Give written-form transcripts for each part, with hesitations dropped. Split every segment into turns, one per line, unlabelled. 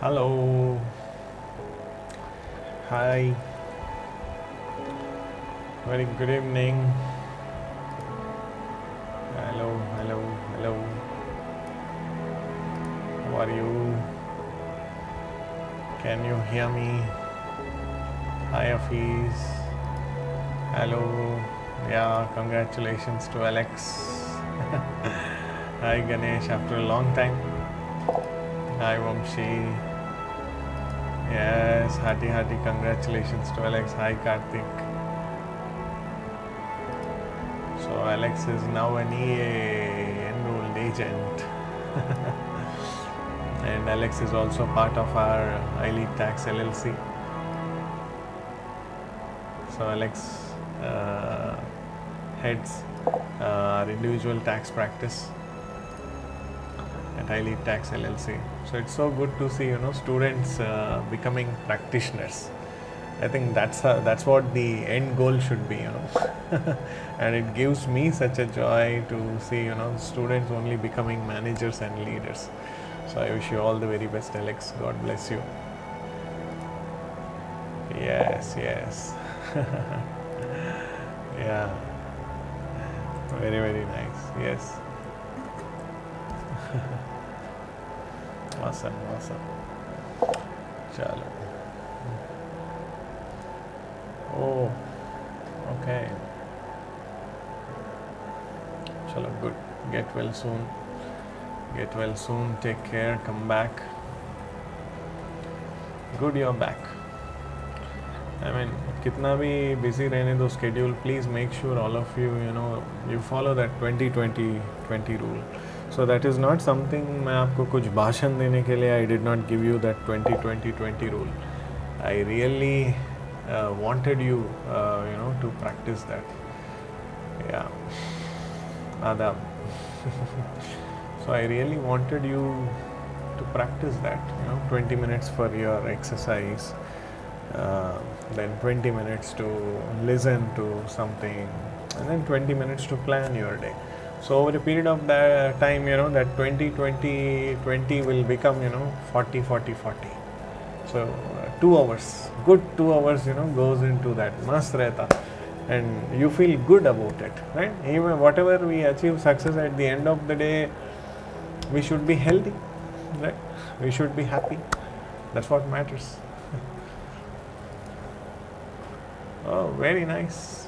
Hello. Hi. Very good evening. Hello, hello, hello. How are you? Can you hear me? Hi, Hafiz. Hello. Yeah, congratulations to Alex. Hi, Ganesh, after a long time. Hi, Vamshi. Yes, hearty congratulations to Alex. Hi, Karthik. So Alex is now an EA enrolled agent. And Alex is also part of our iLead Tax LLC. So Alex heads our individual tax practice at iLead Tax LLC. So it's so good to see students becoming practitioners. I think that's what the end goal should be, and it gives me such a joy to see students only becoming managers and leaders. So I wish you all the very best, Alex. God bless you. Yes. Yeah. Very nice. Yes. Awesome. Chalo. Oh, okay. Chalo, good. Get well soon. Take care. Come back. Good, you're back. I mean, kitna bhi busy रहने दो schedule. Please make sure all of you, you follow that 20-20-20 rule. So that is not something मैं आपको कुछ भाषण देने के लिए I did not give you that 20-20-20 rule. I really wanted you, to practice that. Yeah. Adab. So I really wanted you to practice that, 20 minutes for your exercise, then 20 minutes to listen to something, and then 20 minutes to plan your day. So over a period of that time, that 20-20-20 will become, 40-40-40. So 2 hours, good 2 hours, goes into that. Mast rehta. And you feel good about it, right? Even whatever we achieve success at the end of the day, we should be healthy, right? We should be happy. That's what matters. Oh, very nice.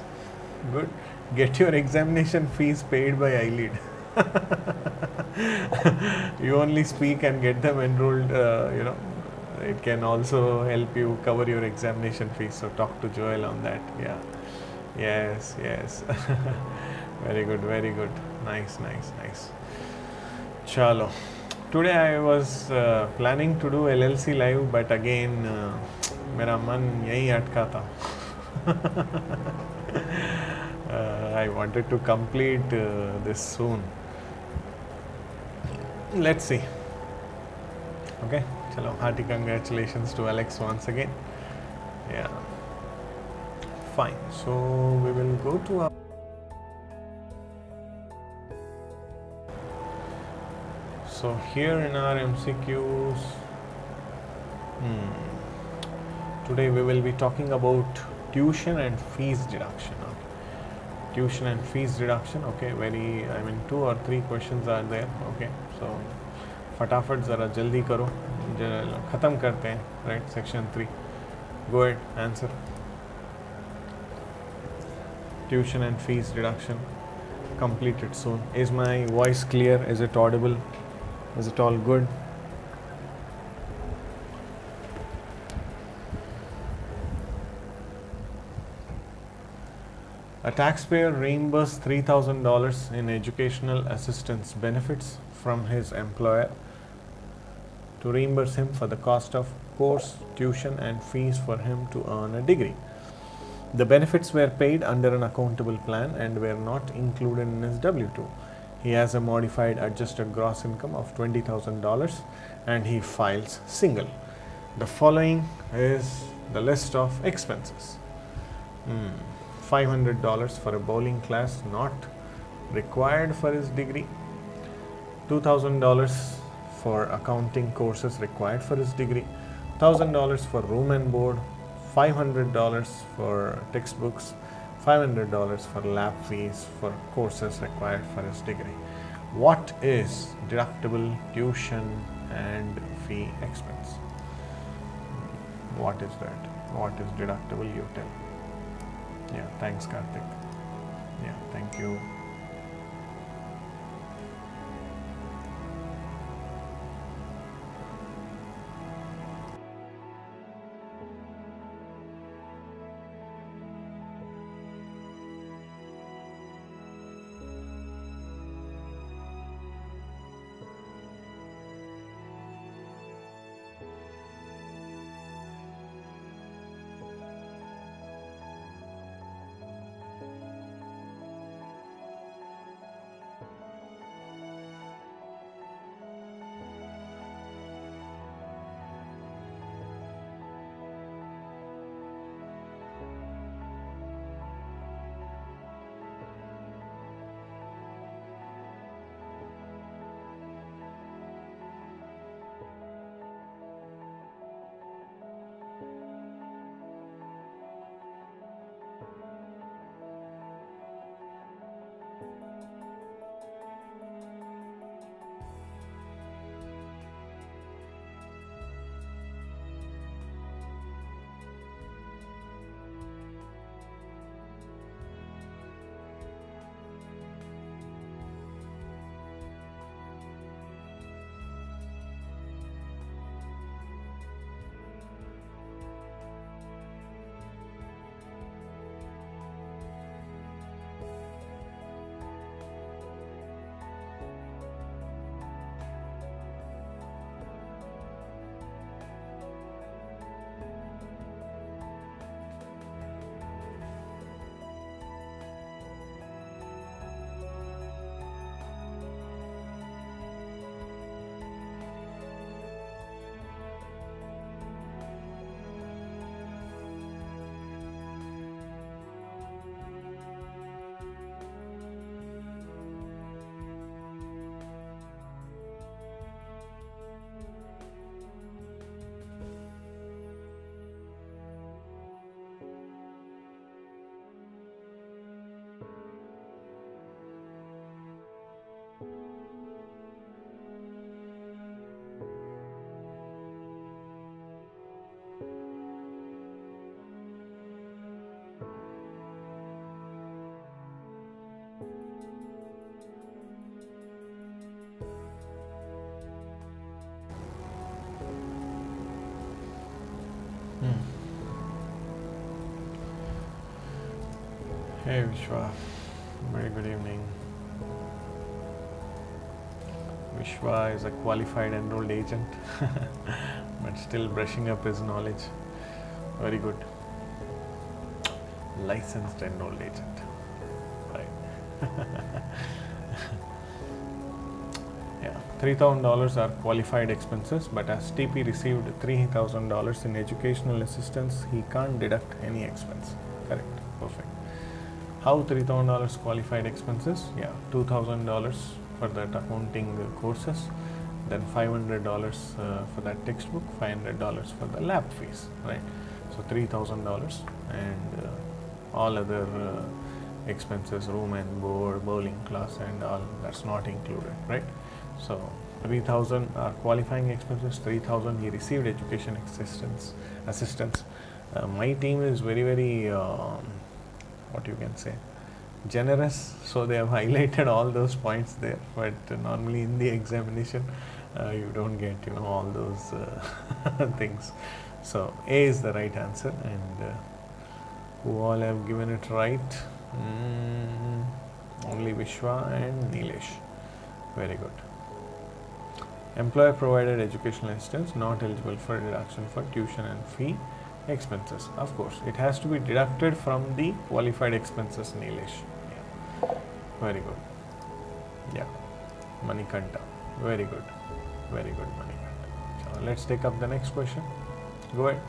Good. Get your examination fees paid by iLead. You only speak and get them enrolled, It can also help you cover your examination fees. So talk to Joel on that. Yeah. Yes. Very good. Nice. Chalo. Today I was planning to do LLC live, but again, मेरा मन यहीं अटका था. I wanted to complete this soon. Let's see. Okay, chalo. Hearty congratulations to Alex once again. Yeah. Fine. So we will go to our. So here in our MCQs, today we will be talking about tuition and fees deduction. Tuition and fees deduction. Okay, 2 or 3 questions are there. Okay, so फटाफट ज़रा जल्दी करो, ख़त्म करते हैं. Right, section 3. Go ahead, answer. Tuition and fees deduction. Complete it soon. Is my voice clear? Is it audible? Is it all good? A taxpayer reimbursed $3,000 in educational assistance benefits from his employer to reimburse him for the cost of course, tuition and fees for him to earn a degree. The benefits were paid under an accountable plan and were not included in his W-2. He has a modified adjusted gross income of $20,000 and he files single. The following is the list of expenses. $500 for a bowling class not required for his degree. $2,000 for accounting courses required for his degree, $1,000 for room and board, $500 for textbooks, $500 for lab fees for courses required for his degree. What is deductible tuition and fee expense? What is that? What is deductible, you tell? Yeah, thanks Karthik. Yeah, thank you. Hey Vishwa, very good evening. Vishwa is a qualified enrolled agent but still brushing up his knowledge. Very good. Licensed enrolled agent. Right. Yeah, $3,000 are qualified expenses, but as TP received $3,000 in educational assistance, he can't deduct any expense. Correct. Perfect. How $3,000 qualified expenses? Yeah, $2,000 for that accounting courses, then $500 for that textbook, $500 for the lab fees, right? So $3,000 and all other expenses, room and board, bowling class and all, that's not included, right? So 3,000 are qualifying expenses, 3,000 he received education assistance. My team is very what you can say, generous, so they have highlighted all those points there, but normally in the examination you don't get all those things. So A is the right answer, and who all have given it right? Only Vishwa and Nilesh. Very good. Employer provided educational assistance not eligible for deduction for tuition and fee expenses. Of course, it has to be deducted from the qualified expenses, Nilesh. Yeah. Very good. Yeah. Manikanta. Very good. Very good, Manikanta. So let's take up the next question. Go ahead.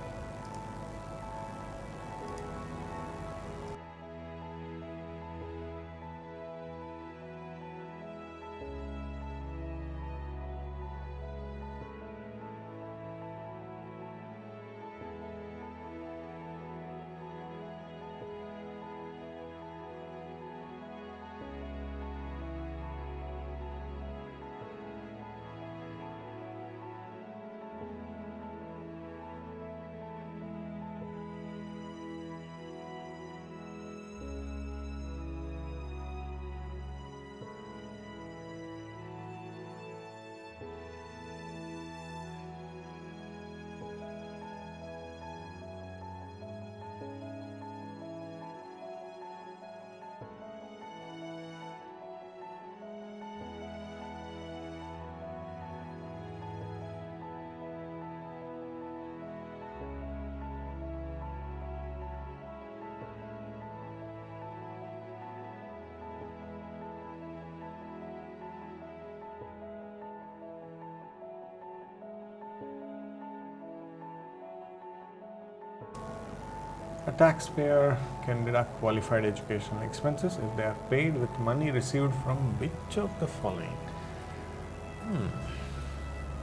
A taxpayer can deduct qualified educational expenses if they are paid with money received from which of the following?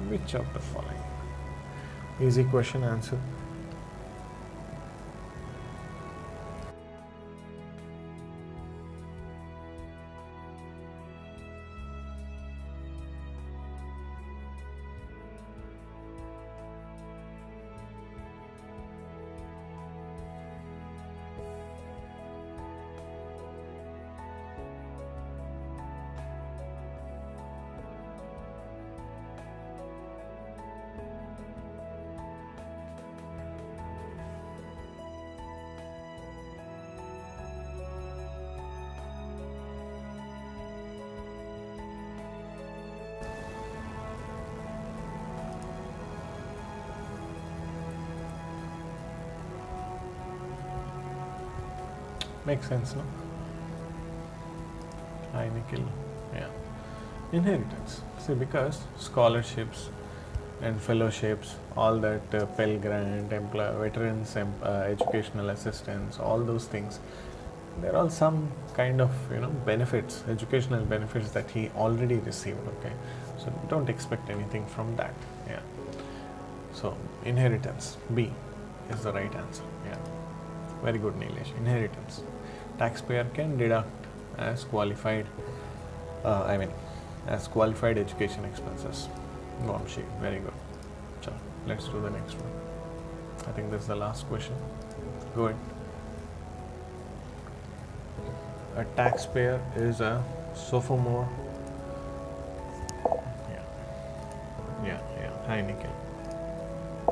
Which of the following? Easy question, answer. Makes sense, no? Hi, Nikhil. Yeah. Inheritance. See, because scholarships and fellowships, all that Pell Grant, veterans, educational assistance, all those things, they're all some kind of benefits, educational benefits that he already received. Okay, so don't expect anything from that. Yeah. So inheritance, B, is the right answer. Yeah. Very good, Nilesh. Inheritance. Taxpayer can deduct as qualified, as qualified education expenses. Vamshi, very good. So let's do the next one. I think this is the last question. Go ahead. A taxpayer is a sophomore. Yeah. Hi, Nikhil.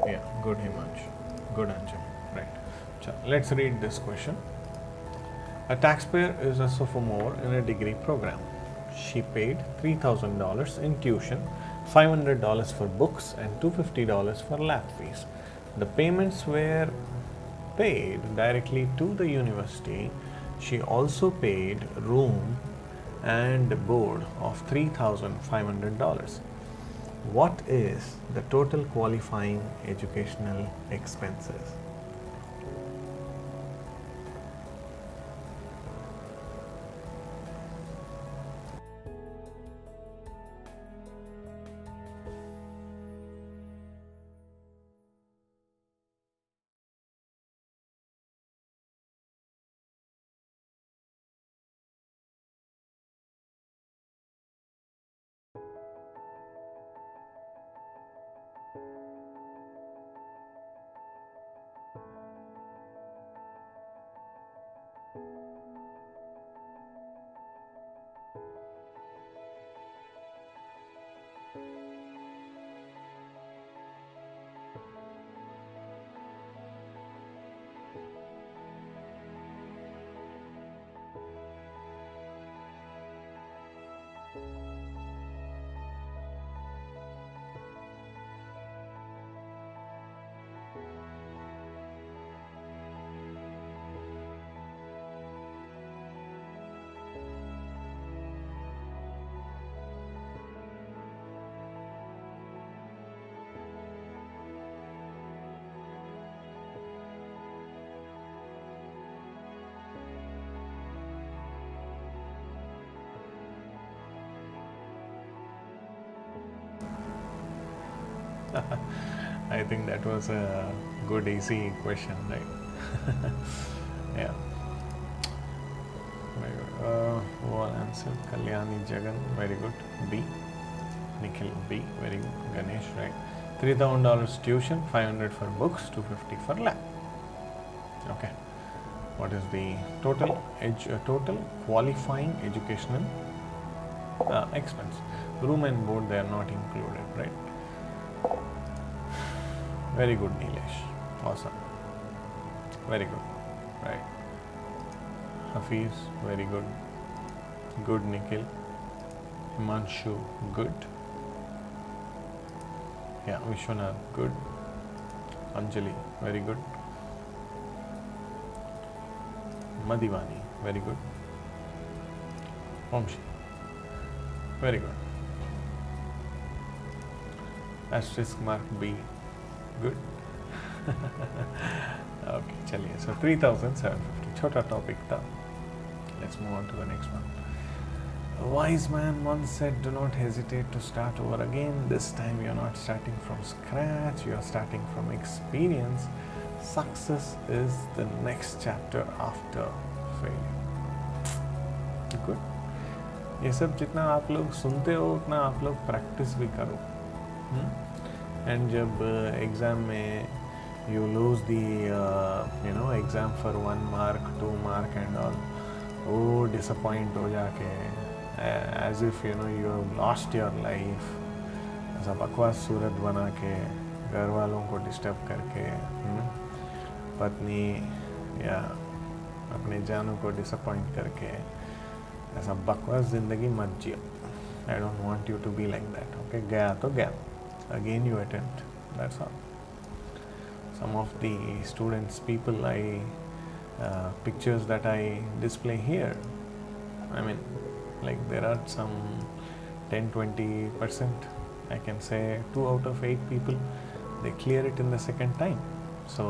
Yeah, good, Himanshu. Good, Anjali. Right. So let's read this question. A taxpayer is a sophomore in a degree program. She paid $3,000 in tuition, $500 for books, and $250 for lab fees. The payments were paid directly to the university. She also paid room and board of $3,500. What is the total qualifying educational expenses? I think that was a good, easy question, right? Yeah. Very good. One answer. Kalyani Jagan, very good. B. Nikhil, B, very good. Ganesh, right? $3,000 tuition, $500 for books, $250 for lab. Okay. What is the total total qualifying educational expense? Room and board, they are not included, right? Very good, Nilesh. Awesome. Very good. Right. Hafiz, very good. Good, Nikhil. Himanshu, good. Yeah, Vishwanath, good. Anjali, very good. Madhivani, very good. Vamshi, very good. Asterisk mark B, good. Okay, चलिए. So 3,750. छोटा topic था. Let's move on to the next one. A wise man once said, "Do not hesitate to start over again. This time you're not starting from scratch, you're starting from experience. Success is the next chapter after failure." Good. ये सब जितना आप लोग सुनते हो उतना आप लोग प्रैक्टिस भी करो. एंड जब एग्ज़ाम में you lose the exam for 1 mark 2 mark and all, वो डिसअपॉइंट हो जाके as if you have lost your life, ऐसा बकवास सूरत बना के घर वालों को डिस्टर्ब करके, पत्नी या अपने जानू को डिसअपॉइंट करके ऐसा बकवास ज़िंदगी मत जियो. I don't want you to be like that. Okay, गया तो गया, again you attempt, that's all. Some of the students people I pictures that I display here, I mean, like there are some 10-20%, I can say 2 out of 8 people, they clear it in the second time. So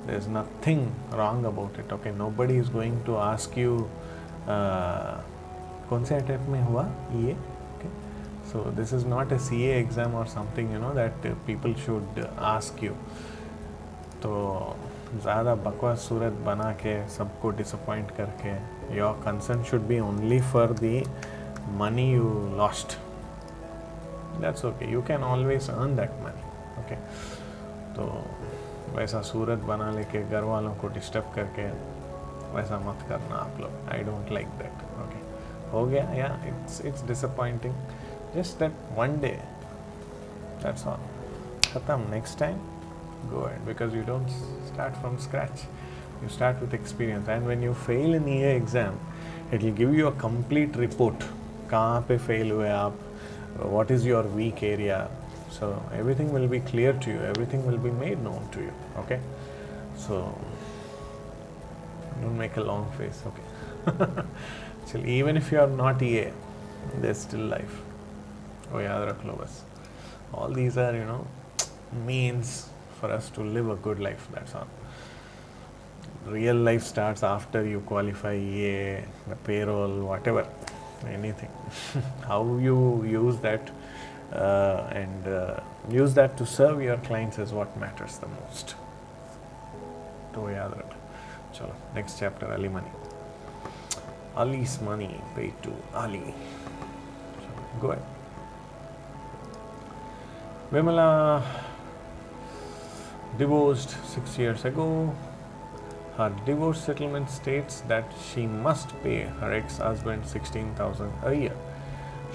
there's nothing wrong about it. Okay, nobody is going to ask you कौन से attempt में हुआ ये. Okay, so this is not a CA exam or something that people should ask you. तो ज़्यादा बकवास सूरत बना के सबको डिसअपॉइंट करके, your concern should be only for the money you lost. That's okay, you can always earn that money. Okay, तो वैसा सूरत बना लेके घर वालों को डिस्टर्ब करके वैसा मत करना आप लोग. I don't like that. Okay, हो गया, या it's disappointing, just that one day, that's all. खत्म. Next time go ahead, because you don't start from scratch, you start with experience. And when you fail in EA exam, it will give you a complete report. कहाँ पे fail हुए आप, what is your weak area, so everything will be clear to you, everything will be made known to you. Okay, so don't make a long face. Okay. So even if you are not EA, there's still life. वो याद रख लो बस. All these are means for us to live a good life, that's all. Real life starts after you qualify EA, the payroll, whatever, anything. How you use that and use that to serve your clients is what matters the most. तो याद रख. चलो, next chapter, Ali money. Ali's money paid to Ali. Go ahead. Vimala divorced 6 years ago. Her divorce settlement states that she must pay her ex-husband $16,000 a year.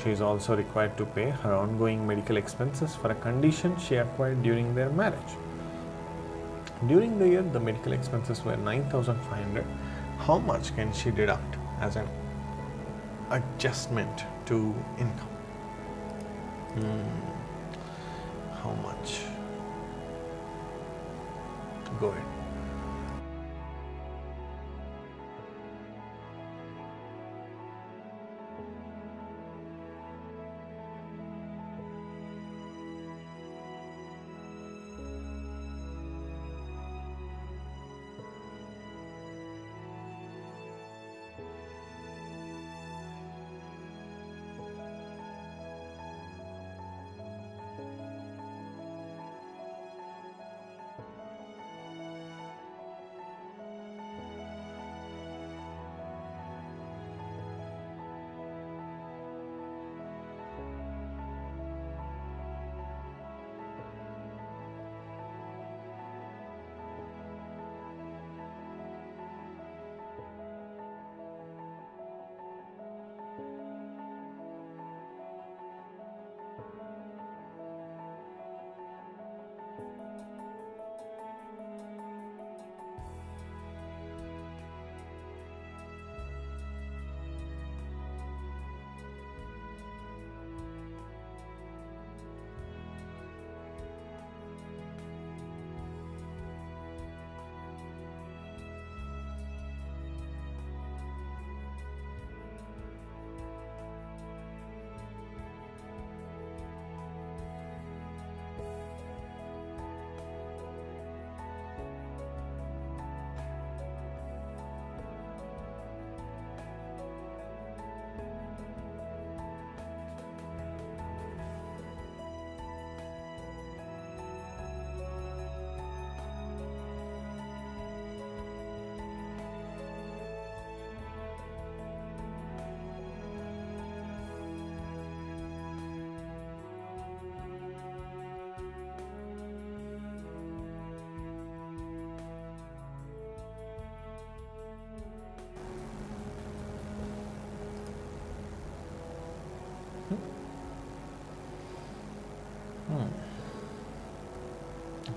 She is also required to pay her ongoing medical expenses for a condition she acquired during their marriage. During the year, the medical expenses were $9,500. How much can she deduct as an adjustment to income? How much? Go ahead.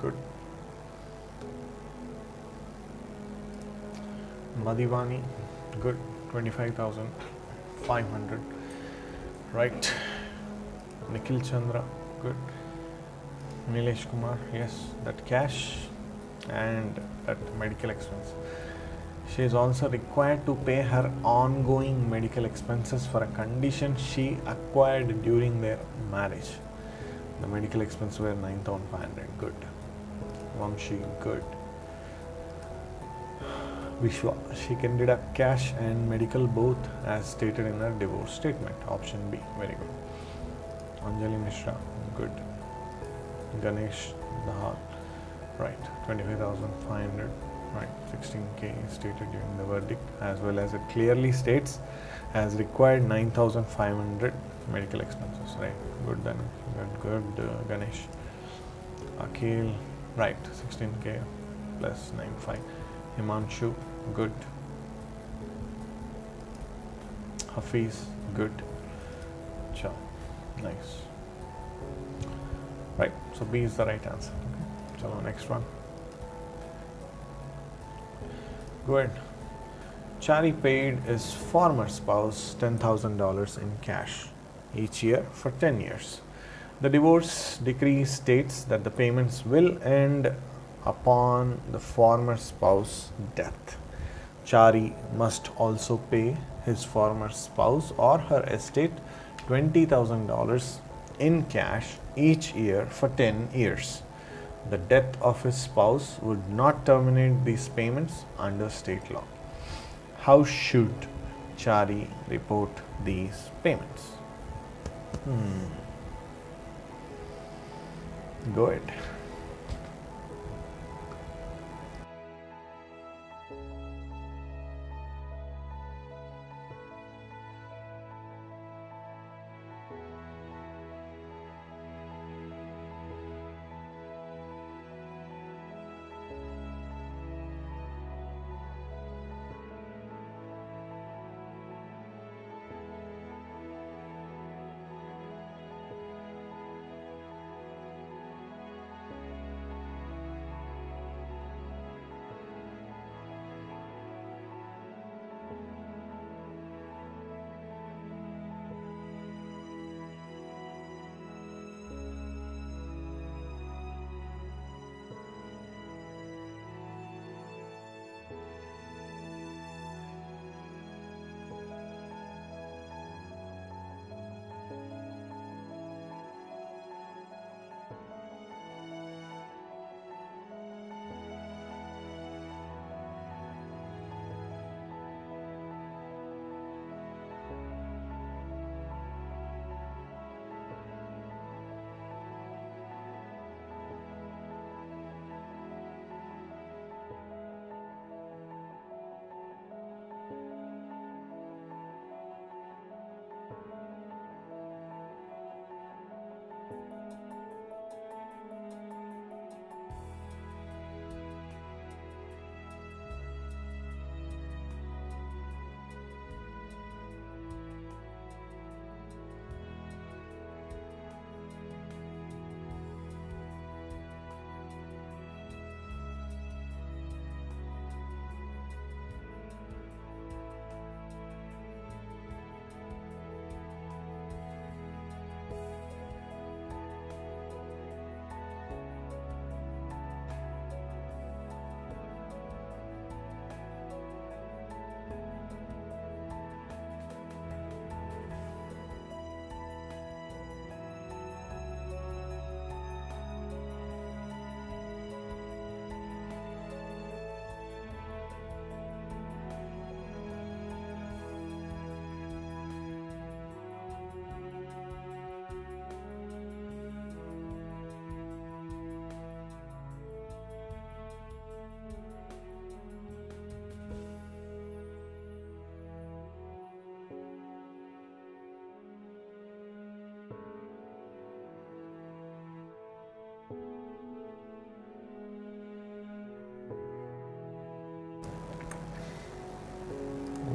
Good. Madhivani, good, 25,500. Right. Nikhil Chandra, good. Nilesh Kumar, yes, that cash and that medical expense. She is also required to pay her ongoing medical expenses for a condition she acquired during their marriage. The medical expenses were 9,500. Good. Vamshi, good. Vishwa, she can deduct cash and medical both as stated in her divorce statement. Option B, very good. Anjali Mishra, good. Ganesh Dahal, right, 25,500, right, 16K stated during the verdict, as well as it clearly states as required 9,500 medical expenses, right, good then, good, Ganesh. Akhil, right, 16K plus 9,500. Himanshu, good. Hafiz, good. Chal, nice. Right, so B is the right answer. Okay. Chalo, next one. Go ahead. Chari paid his former spouse $10,000 in cash each year for 10 years. The divorce decree states that the payments will end upon the former spouse's death. Chari must also pay his former spouse or her estate $20,000 in cash each year for 10 years. The death of his spouse would not terminate these payments under state law. How should Chari report these payments? Go ahead.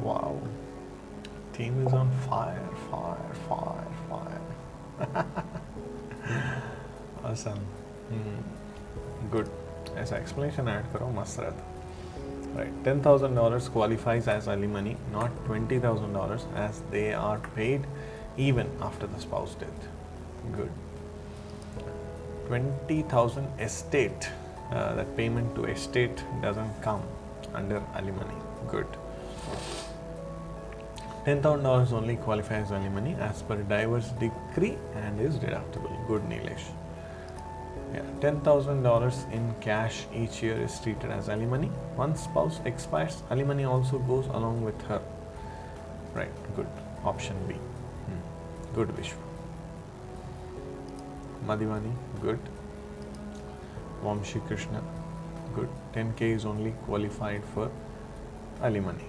Wow. Team is on fire, fire, fire, fire. Awesome. Good. ऐसा explanation add करो मस्त रहता. Right. $10,000 qualifies as alimony, not $20,000, as they are paid even after the spouse death. Good. 20,000 estate. That payment to estate doesn't come under alimony. Good. $10,000 only qualifies alimony as per divorce decree and is deductible. Good, Nilesh. Yeah, $10,000 in cash each year is treated as alimony. Once spouse expires, alimony also goes along with her. Right, good. Option B. Good, Vishwa. Madhivani, good. Vamshi Krishna, good. 10K is only qualified for alimony.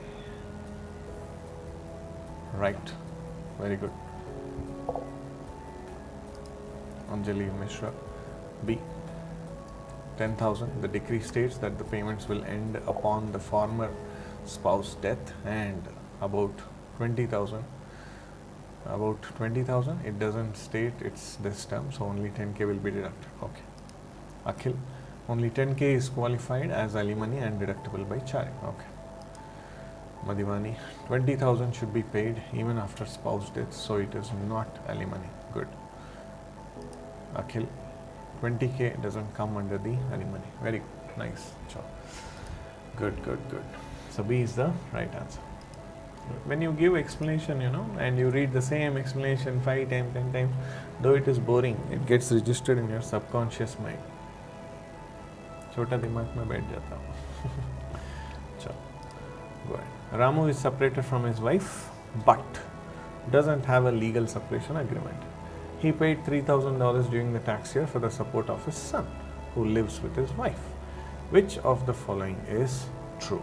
Right, very good. Anjali Mishra, B. 10,000. The decree states that the payments will end upon the former spouse death, and about 20,000. About 20,000. It doesn't state it's this term, so only 10K will be deducted. Okay. Akhil, only 10K is qualified as alimony and deductible by child. Okay. Madhivani, 20,000 should be paid even after spouse death, so it is not alimony. Good. Akhil, 20K doesn't come under the alimony. Very good. Nice job. Good, good, good. So B is the right answer. When you give explanation, and you read the same explanation 5 times, 10 times, though it is boring, it gets registered in your subconscious mind. छोटा दिमाग में बैठ जाता हूँ. चलो, go ahead. Ramu is separated from his wife, but doesn't have a legal separation agreement. He paid $3,000 during the tax year for the support of his son, who lives with his wife. Which of the following is true?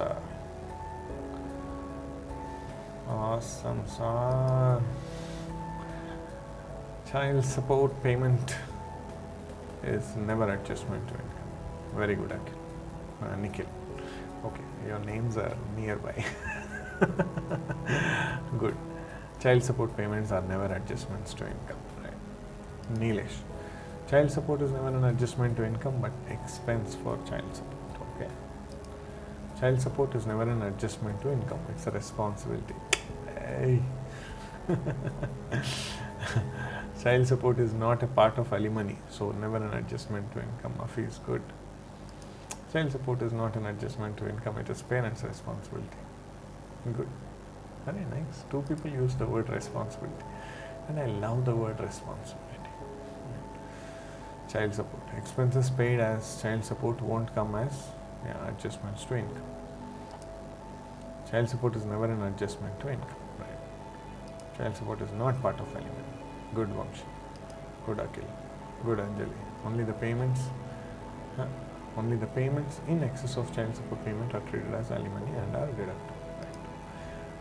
sir. Awesome, sir. Child support payment is never adjustment to income. Very good, Akhil. Nikhil. Okay, your names are nearby. Good. Child support payments are never adjustments to income. Right. Neelesh. Child support is never an adjustment to income but expense for child support. Okay. Child support is never an adjustment to income. It's a responsibility. Hey. Child support is not a part of alimony, so never an adjustment to income. Afi is good. Child support is not an adjustment to income, it is parents' responsibility. Good. Very nice. Two people use the word responsibility. And I love the word responsibility. Child support. Expenses paid as child support won't come as adjustments to income. Child support is never an adjustment to income. Right. Child support is not part of alimony. Good Vamshi. Good Akhil. Good Anjali. Only the payments in excess of child support payment are treated as alimony and are deductible.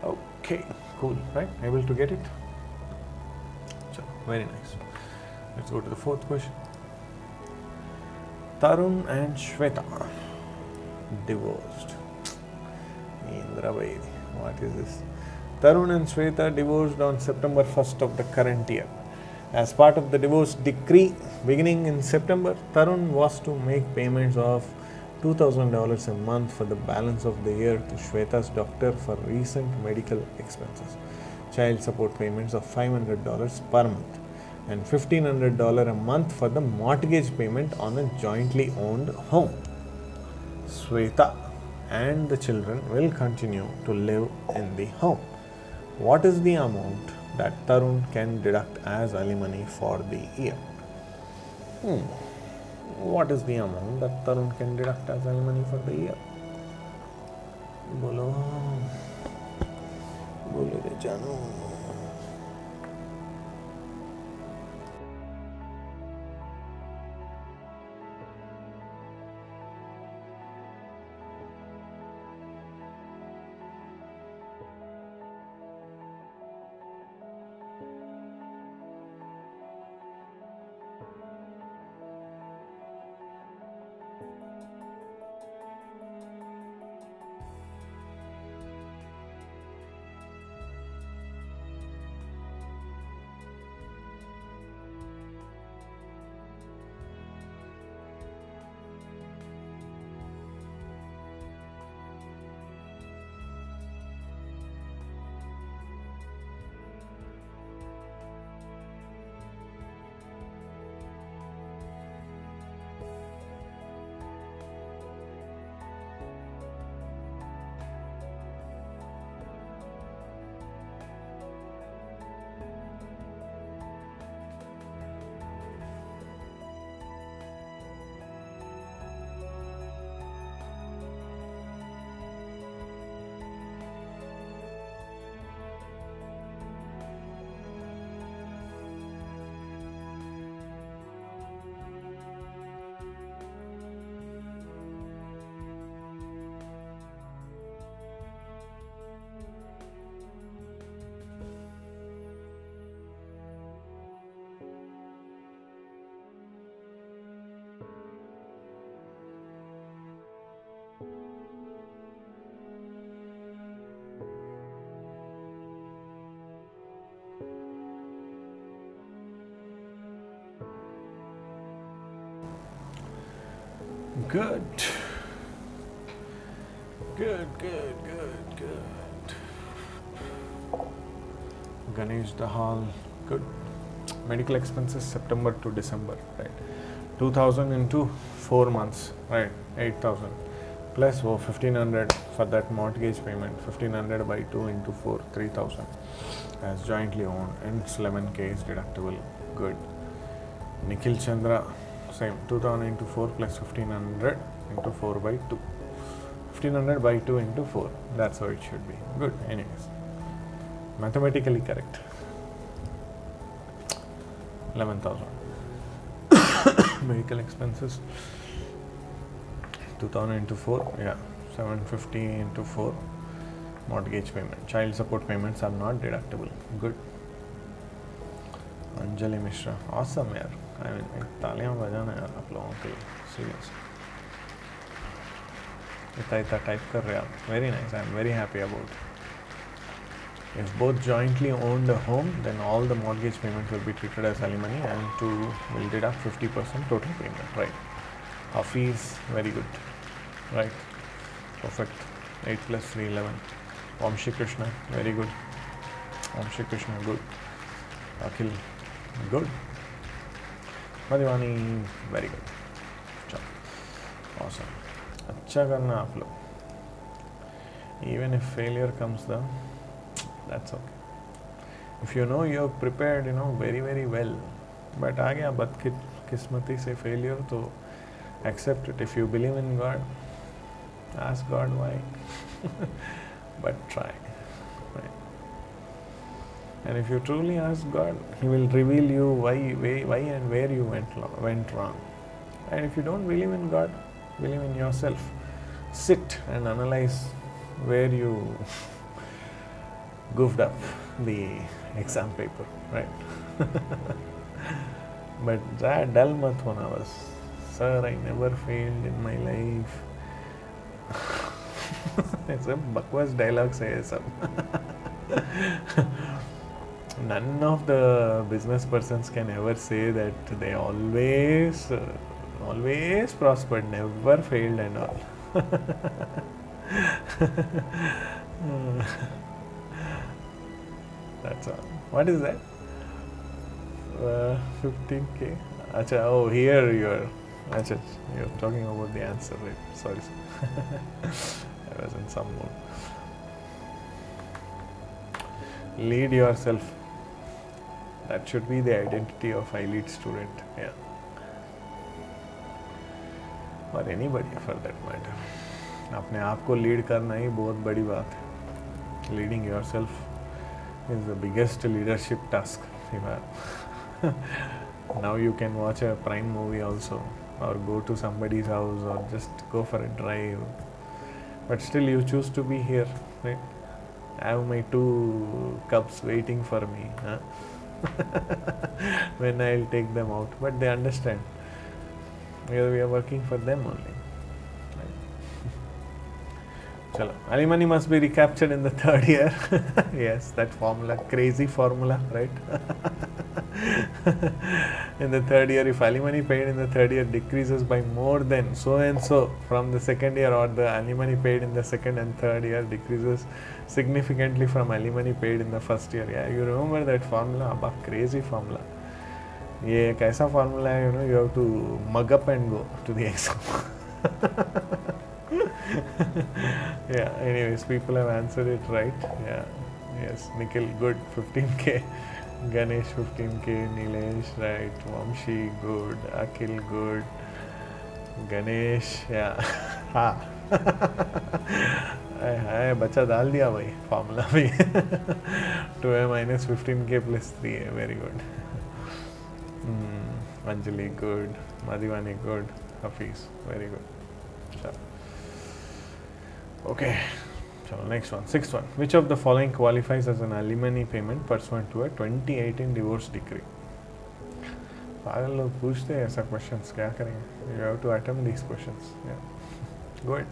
Right. Okay, cool. Right? Able to get it? So, very nice. Let's go to the fourth question. Tarun and Shweta divorced. Indra Vaidi. What is this? Tarun and Shweta divorced on September 1st of the current year. As part of the divorce decree beginning in September, Tarun was to make payments of $2,000 a month for the balance of the year to Shweta's doctor for recent medical expenses, child support payments of $500 per month, and $1,500 a month for the mortgage payment on a jointly owned home. Shweta and the children will continue to live in the home. What is the amount that Tarun can deduct as alimony for the year? What is the amount that Tarun can deduct as alimony for the year? Bolo re jano. Good. Ganesh Dahal, good. Medical expenses September to December, right? 2,000 into 4 months, right? 8,000 plus 1,500 for that mortgage payment. 1,500 by 2 into 4, 3,000 as jointly owned, and 11K is deductible. Good. Nikhil Chandra, same 2,000 into 4 plus 1,500 into 4 by 2. 1,500 by 2 into 4. That's how it should be. Good. Anyways, mathematically correct. 11,000. Vehicle expenses 2,000 into 4. Yeah. 750 into 4 mortgage payment. Child support payments are not deductible. Good. Anjali Mishra, awesome यार. I mean, तालियां बजाना यार आप लोगों के लिए, serious. इतना type कर रहे आप. Very nice. I am very happy about it. If both jointly owned a home, then all the mortgage payments will be treated as alimony and two will deduct 50% total payment. Right. Hafiz, very good. Right. Perfect. 8 plus 3, 11. Vamshi Krishna, very good. Vamshi Krishna, good. Akhil, good. Madhivani, very good. Chalo. Awesome. अच्छा करना आप लोग. Even if failure comes down, that's okay. If you know you're prepared, very very well, but आ गया बदकिस्मती से failure तो accept it. If you believe in God, ask God why, but try. Right. And if you truly ask God, He will reveal you why and where you went wrong. And if you don't believe in God, believe in yourself. Sit and analyze where you goofed up the exam paper, right? But that dull mat hona bas. Sir, I never failed in my life. It's a bakwas dialogue say sab. None of the business persons can ever say that they always prospered, never failed and all. That's all. What is that? 15K. Acha, oh, here you're talking about the answer, right? Sorry. I was in some mood. Lead yourself. That should be the identity of iLead student. Yeah. Or anybody for that matter. अपने आप को lead करना ही बहुत बड़ी बात है. Leading yourself is the biggest leadership task. Now you can watch a Prime movie also, or go to somebody's house, or just go for a drive. But still you choose to be here, right? I have my 2 cups waiting for me. Huh? When I'll take them out. But they understand. Because we are working for them only. Chalo. Alimony must be recaptured in the 3rd year. Yes, that formula, crazy formula, right? In the 3rd year, if alimony paid in the 3rd year decreases by more than so and so from the 2nd year, or the alimony paid in the 2nd and 3rd year decreases significantly from alimony paid in the 1st year. Yeah, you remember that formula? Abba, crazy formula. ये एक ऐसा formula है, you have to mug up and go to the exam. Yeah, anyways, people have answered it right. Yeah, yes, Nikhil, good, 15K. Ganesh, 15K. Nilesh, right. Vamshi, good. Akhil, good. Ganesh, yeah. हाँ. बच्चा डाल दिया भाई formula भी. 2A minus 15K plus 3A, very good. Anjali, good. Madhivani, good. Hafiz, very good. Chalo. Okay, so next one, 6th one. Which of the following qualifies as an alimony payment pursuant to a 2018 divorce decree? पागल लोग पूछते हैं ऐसा questions, क्या करेंगे? You have to attempt these questions. Yeah, go ahead.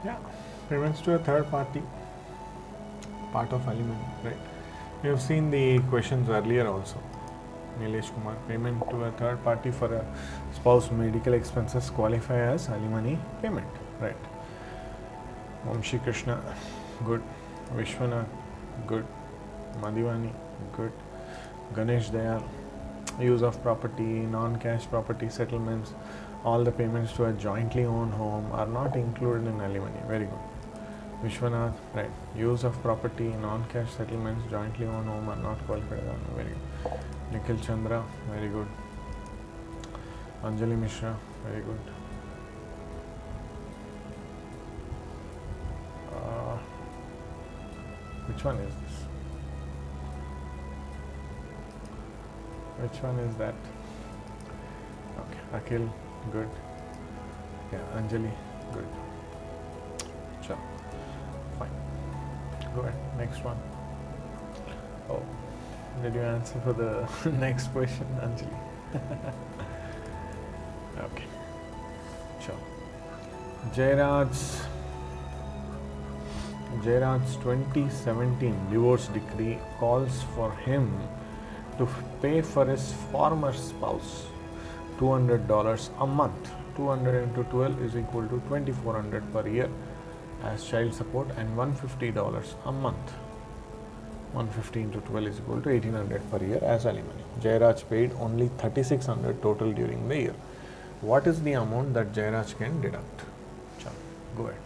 Yeah, payments to a third party, part of alimony, right? You have seen the questions earlier also. Nilesh Kumar, payment to a third party for a spouse medical expenses qualify as alimony payment, right? Vamshi Krishna, good. Vishwanath, good. Madhivani, good. Ganesh Dayal, use of property, non-cash property settlements, all the payments to a jointly owned home are not included in alimony. Very good. Vishwanath, right. Use of property, non-cash settlements, jointly owned home are not qualified as alimony. Very good. Nikhil Chandra, very good. Anjali Mishra, very good. Which one is this? Which one is that? Okay, Akhil, good. Yeah, Anjali, good. Sure, fine. Go ahead, next one. Oh, did you answer for the next question, Anjali? Okay, sure. Jairaj's 2017 divorce decree calls for him to pay for his former spouse $200 a month. 200 into 12 is equal to $2,400 per year as child support, and $150 a month. 150 into 12 is equal to $1,800 per year as alimony. Jairaj paid only $3,600 total during the year. What is the amount that Jairaj can deduct? Chalo, go ahead.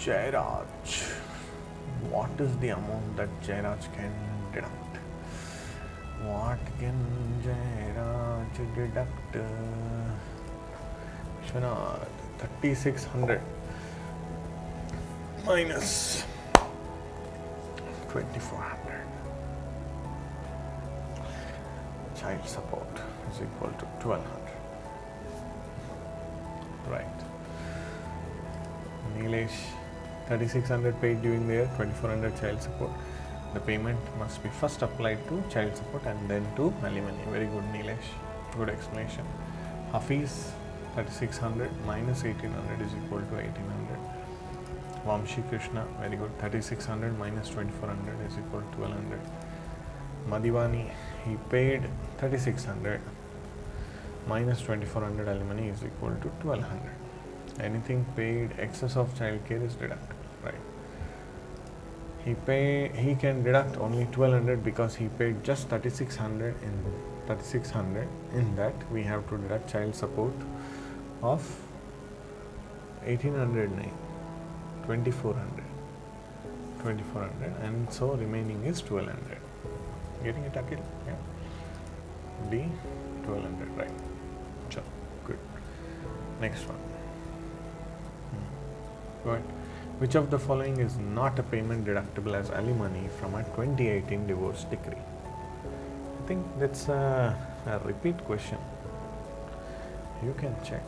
Jairaj. What is the amount that Jairaj can deduct? What can Jairaj deduct? Vishwanath, 3600 minus 2400. Child support is equal to 1200. Right. Nilesh, 3600 paid during the year, 2400 child support. The payment must be first applied to child support and then to alimony. Very good, Nilesh. Good explanation. Hafiz, 3600 minus 1800 is equal to 1800. Vamshi Krishna, very good. 3600 minus 2400 is equal to 1200. Madhivani, he paid 3600 minus 2400 alimony is equal to 1200. Anything paid excess of childcare is deductible, right? He can deduct only 1200 because he paid just 3600. In that we have to deduct child support of 1800, 2400, and so remaining is 1200. Getting it, Akhil? Yeah. D 1200, right? Sure. Good. Next one. Go ahead. Which of the following is not a payment deductible as alimony from a 2018 divorce decree? I think that's a repeat question. You can check.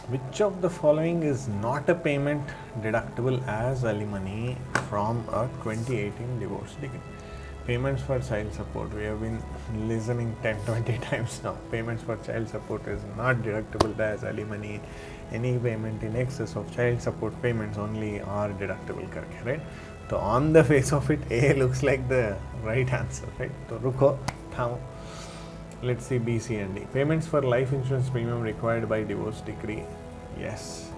Which of the following is not a payment deductible as alimony from a 2018 divorce decree? Payments for child support. We have been listening 10-20 times now. Payments for child support is not deductible as alimony. Any payment in excess of child support payments only are deductible, correct? Right? So on the face of it, A looks like the right answer, right? So ruko, thamo. Let's see B, C and D. Payments for life insurance premium required by divorce decree. Yes.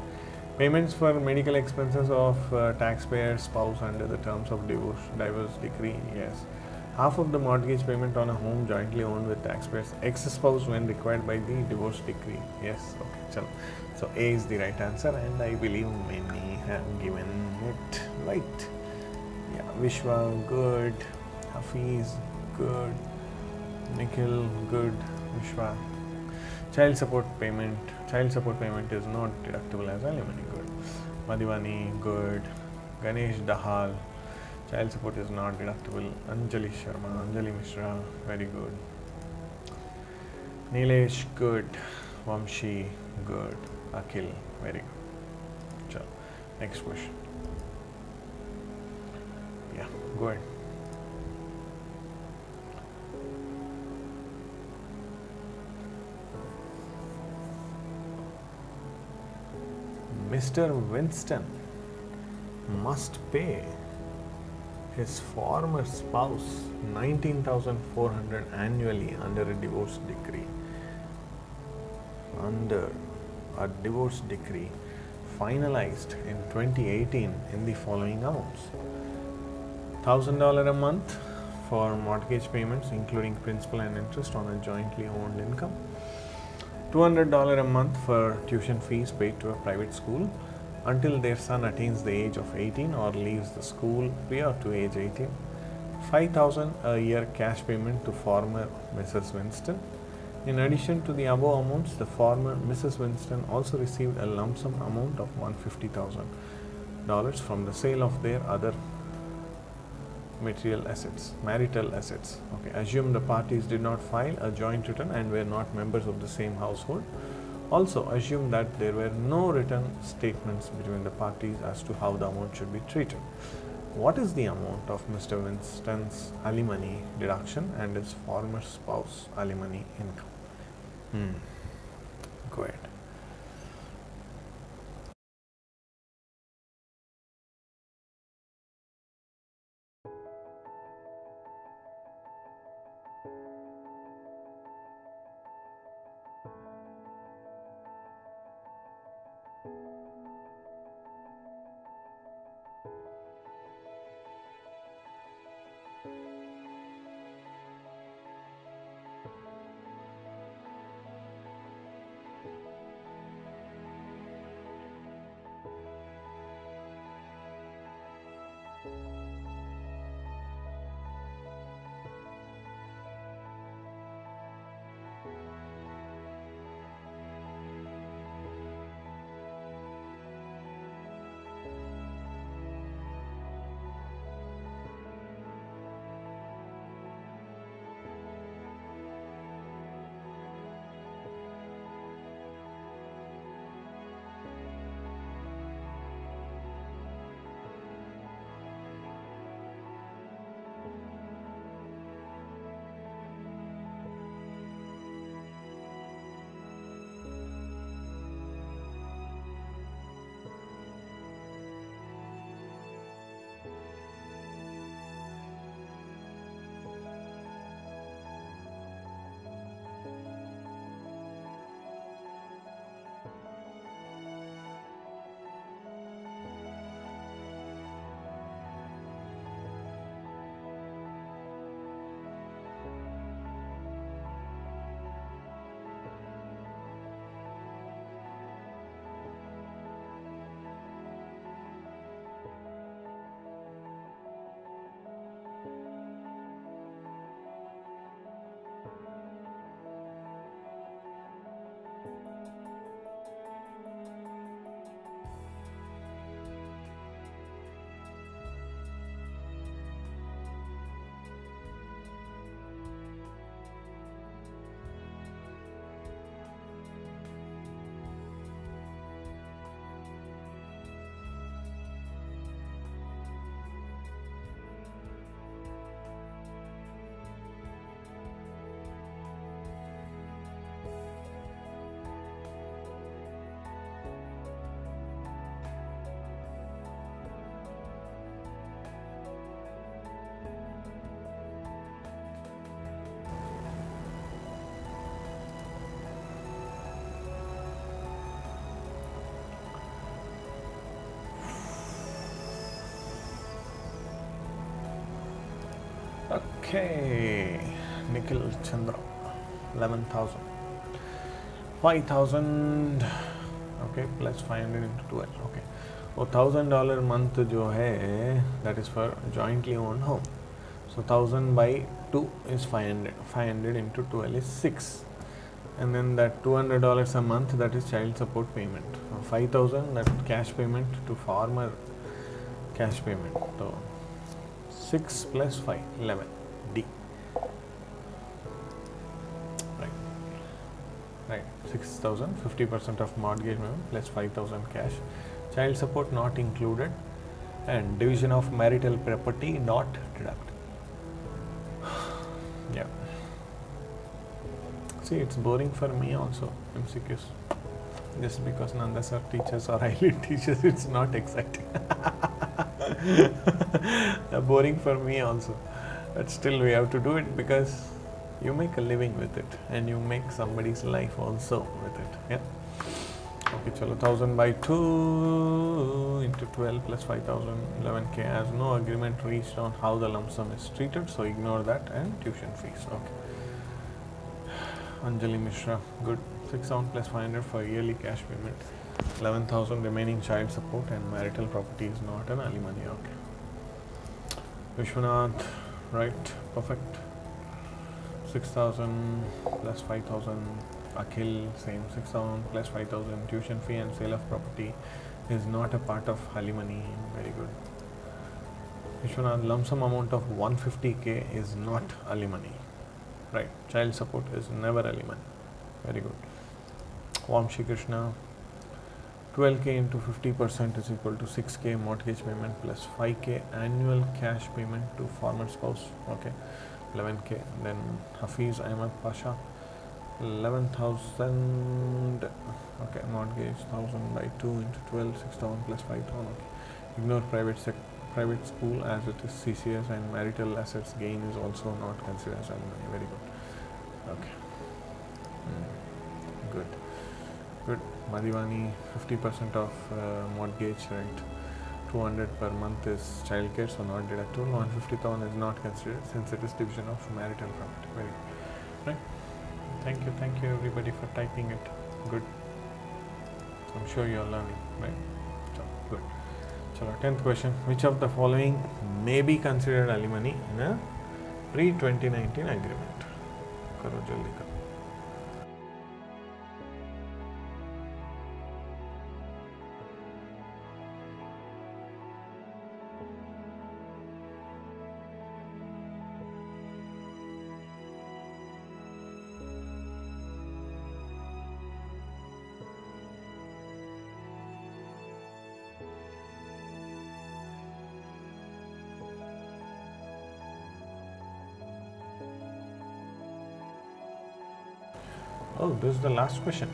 Payments for medical expenses of taxpayer's spouse under the terms of divorce decree, yes. Half of the mortgage payment on a home jointly owned with taxpayer's ex-spouse when required by the divorce decree, yes. Okay, chalo. So A is the right answer, and I believe many have given it right. Yeah, Vishwa, good. Hafiz, good. Nikhil, good. Vishwa. Child support payment is not deductible as alimony, good. Madhivani, good. Ganesh Dahal, child support is not deductible. Anjali Sharma, Anjali Mishra, very good. Nilesh, good. Vamshi, good. Akhil, very good. Chalo, next question. Yeah, go ahead. Mr. Winston must pay his former spouse 19,400 annually under a divorce decree. Under a divorce decree finalized in 2018 in the following amounts: $1,000 a month for mortgage payments including principal and interest on a jointly owned income, $200 a month for tuition fees paid to a private school until their son attains the age of 18 or leaves the school prior to age 18, $5,000 a year cash payment to former Mrs. Winston. In addition to the above amounts, the former Mrs. Winston also received a lump sum amount of $150,000 from the sale of their other marital assets. Okay, assume the parties did not file a joint return and were not members of the same household. Also, assume that there were no written statements between the parties as to how the amount should be treated. What is the amount of Mr. Winston's alimony deduction and his former spouse alimony income? Go ahead. Okay, Nikhil Chandra, 11,000. 5,000, okay, plus 500 into 12, okay. वो $1,000 month जो है, that is for jointly owned home. So 1,000 by 2 is 500. 500 into 12 is 6. And then that $200 a month, that is child support payment. 5,000, that cash payment to farmer, cash payment. So 6 plus 5, 11. D. Right, 6,000, 50% of mortgage payment plus 5,000 cash. Child support not included, and division of marital property not deducted. Yeah. See, it's boring for me also, MCQs. Just because Nanda sir teaches or iLead teaches, it's not exciting. Boring for me also. But still we have to do it because you make a living with it and you make somebody's life also with it. Yeah. Okay, chalo, 1,000 by 2 into 12 plus 5,000, 11K. As no agreement reached on how the lump sum is treated, so ignore that, and tuition fees. Okay. Anjali Mishra, good. 6,000 plus 500 for yearly cash payment. 11,000 remaining child support, and marital property is not an alimony. Okay. Vishwanath, right, perfect. 6,000 plus 5,000. Akhil, same. 6,000 plus 5,000 tuition fee and sale of property is not a part of alimony. Very good. Vishwanath, lump sum amount of 150K is not alimony. Right. Child support is never alimony. Very good. Vamshi Krishna, 12K into 50% is equal to 6K mortgage payment plus 5K annual cash payment to former spouse. Okay. 11K. Then Hafiz Ahmed Pasha, 11,000. Okay, mortgage 1,000 by 2 into 12, 6,000 plus 5,000. Okay. Ignore private school as it is CCS, and marital assets gain is also not considered as alimony. Very good. Okay. Good. Good. Madhivani, 50% of mortgage, right? 200 per month is childcare, so not deductible. 150,000 is not considered since it is division of marital property. Very good. Right. Thank you everybody for typing it. Good. I'm sure you are learning, right? So, good. Chalo, 10th question. Which of the following may be considered alimony in a pre-2019 agreement? Karo jaldi karo. Oh, this is the last question.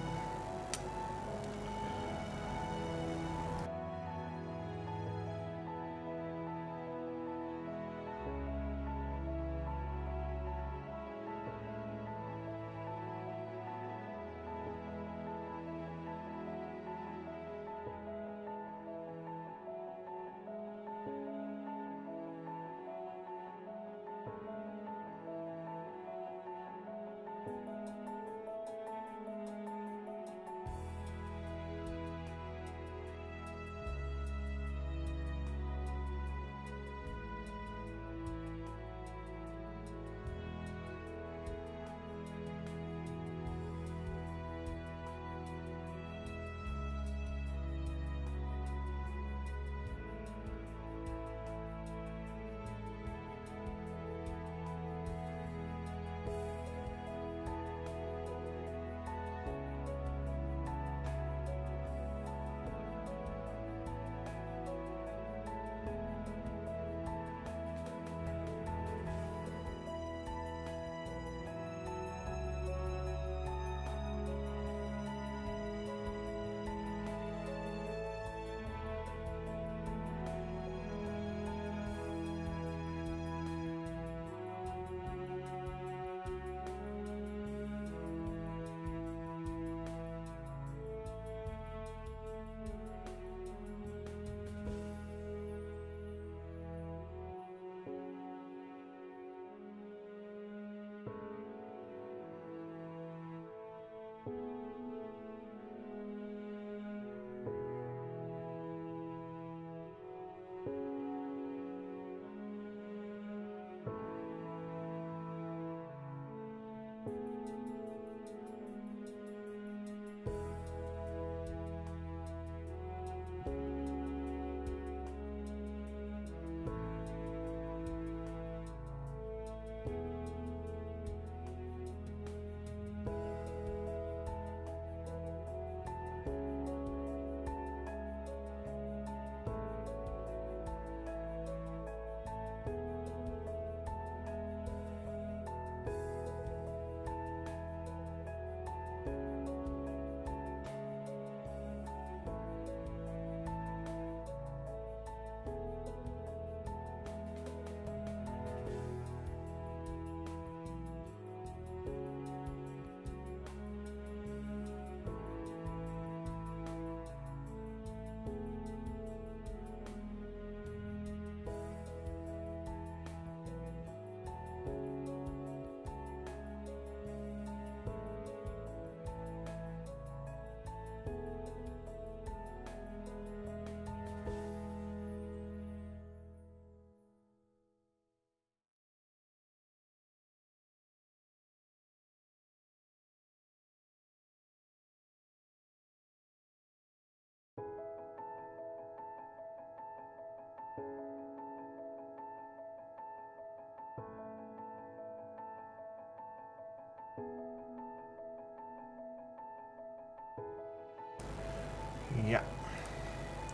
Yeah,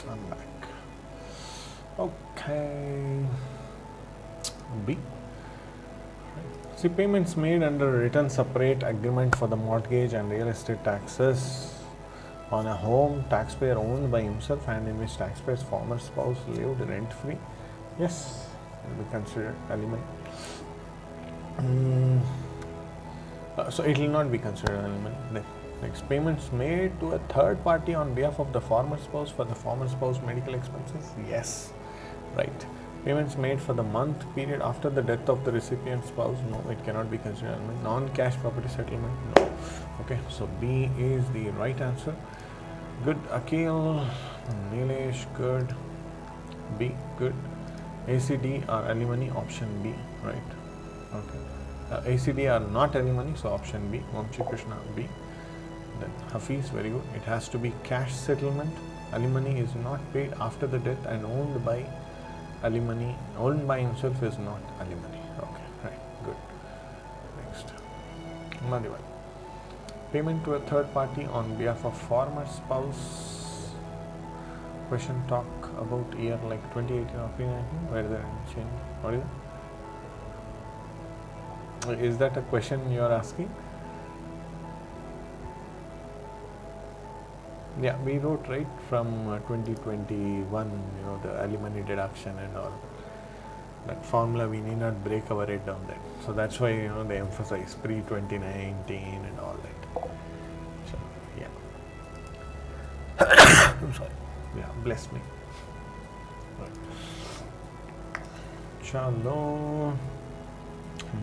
I'm back. Okay. B. See, payments made under a written separate agreement for the mortgage and real estate taxes on a home taxpayer owned by himself and in which taxpayer's former spouse lived rent-free. Yes, will be considered alimony. So it will not be considered alimony. Next, payments made to a third party on behalf of the former spouse for the former spouse medical expenses. Yes, right. Payments made for the month period after the death of the recipient spouse. No, it cannot be considered alimony. Non-cash property settlement. No. Okay, so B is the right answer. Good. Akil, Nilesh, good. B, good. ACD are alimony, option B, right? Okay. ACD are not alimony, so option B. Vamshi Krishna, B. Then Hafiz, very good. It has to be cash settlement. Alimony is not paid after the death and owned by alimony. Owned by himself is not alimony. Okay, right, good. Next. Madhivan. Payment to a third party on behalf of former spouse. Question talk about year like 2018 or 2019. Where is there any change? What is it? Is that a question you are asking? Yeah, we wrote right from 2021, the alimony deduction and all. That formula, we need not break our head on that. So that's why, they emphasize pre-2019 and all that. So, yeah. I'm sorry. Yeah, bless me. Right. Chalo.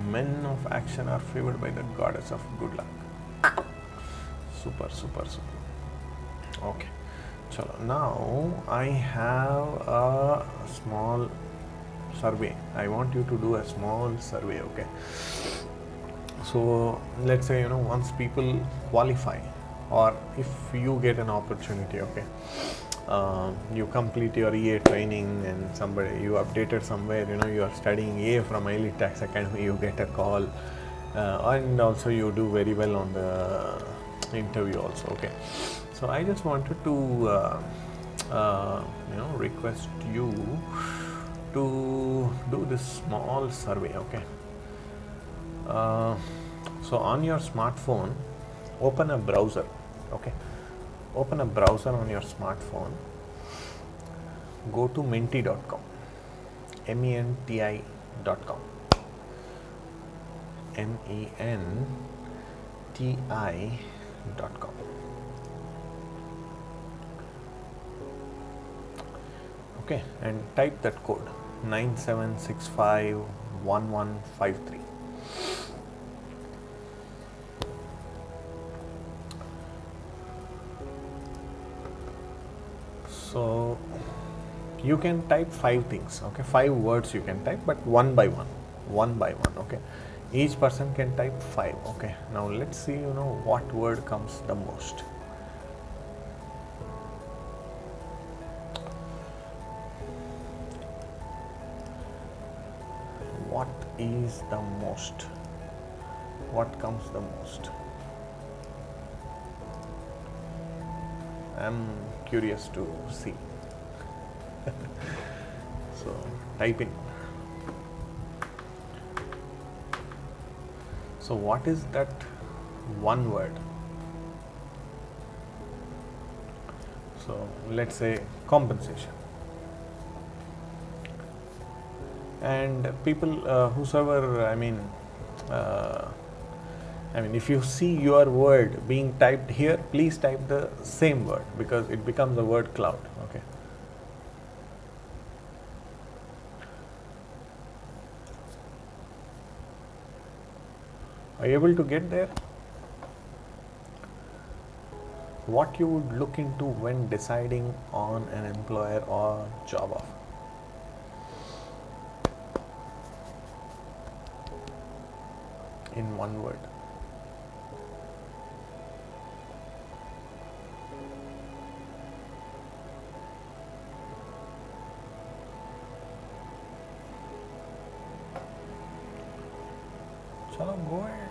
Men of action are favored by the goddess of good luck. Super, super, super. Okay, so now I have a small survey. I want you to do a small survey, okay? So let's say, once people qualify, or if you get an opportunity, okay, you complete your EA training and you updated somewhere, you are studying EA from iLead Tax Academy, you get a call, and also you do very well on the interview also, okay? So I just wanted to request you to do this small survey, okay? So on your smartphone, open a browser, okay? Open a browser on your smartphone. Go to menti.com, menti.com, menti.com. Okay, and type that code 97651153. So you can type 5 things, okay? 5 words you can type, but one by one, okay? Each person can type 5, okay? Now let's see, what word comes the most. What is the most? What comes the most? I'm curious to see. So type in. So what is that one word? So let's say compensation. And people, whosoever, if you see your word being typed here, please type the same word, because it becomes a word cloud, okay? Are you able to get there? What you would look into when deciding on an employer or job offer? In one word. Chalo, go ahead.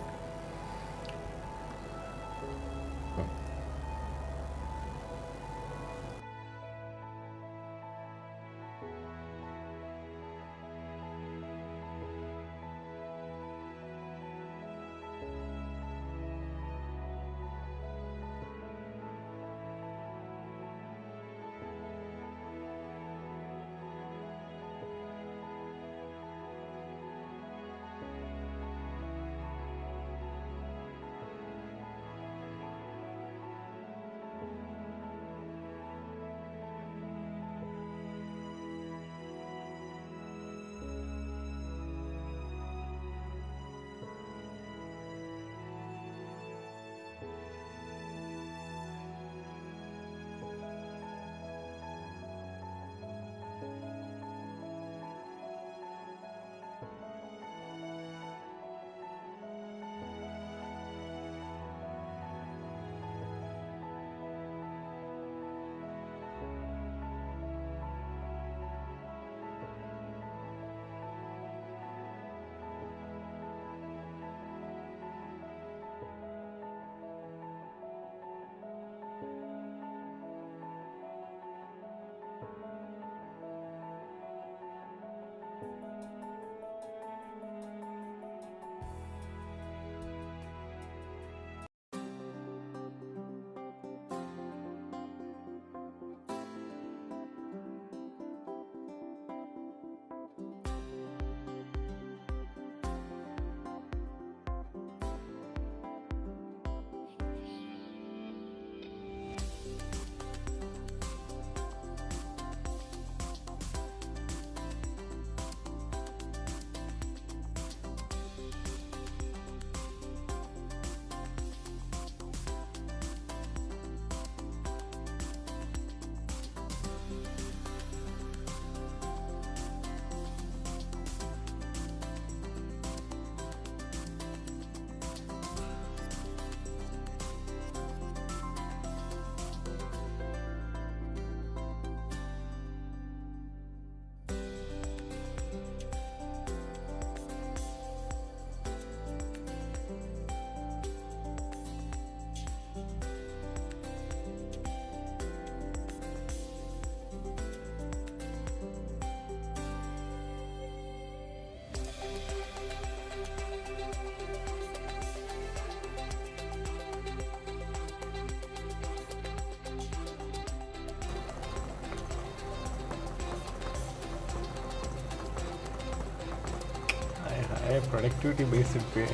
Hey, productivity based pay.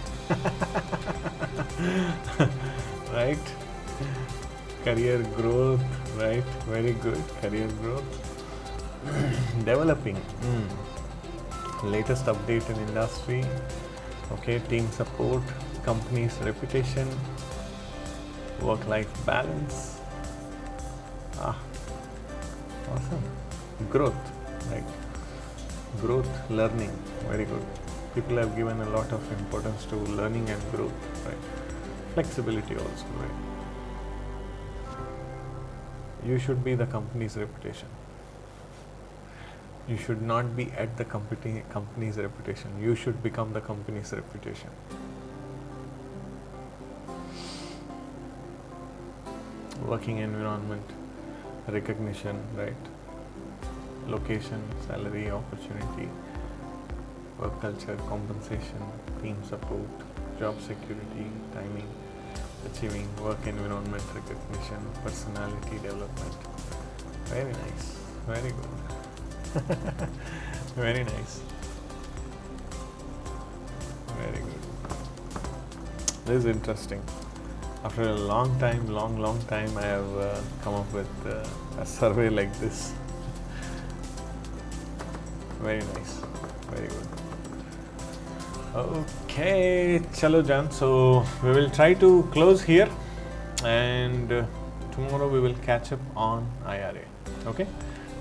Right? Career growth, right? Very good. Career growth. Developing. Latest update in industry. Okay, team support, company's reputation, work-life balance. Awesome. Growth, right? Growth, learning, very good. People have given a lot of importance to learning and growth, right? Flexibility also, right? You should be the company's reputation. You should not be at the company's reputation. You should become the company's reputation. Working environment, recognition, right? Location, salary, opportunity, work culture, compensation, team support, job security, timing, achieving work environment recognition, personality development. Very nice, very good. Very nice, very good. This is interesting. After a long time, I have come up with a survey like this. Very nice, very good. Okay, chalo Jan. So we will try to close here, and tomorrow we will catch up on IRA. Okay,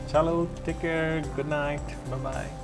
chalo, take care. Good night. Bye bye.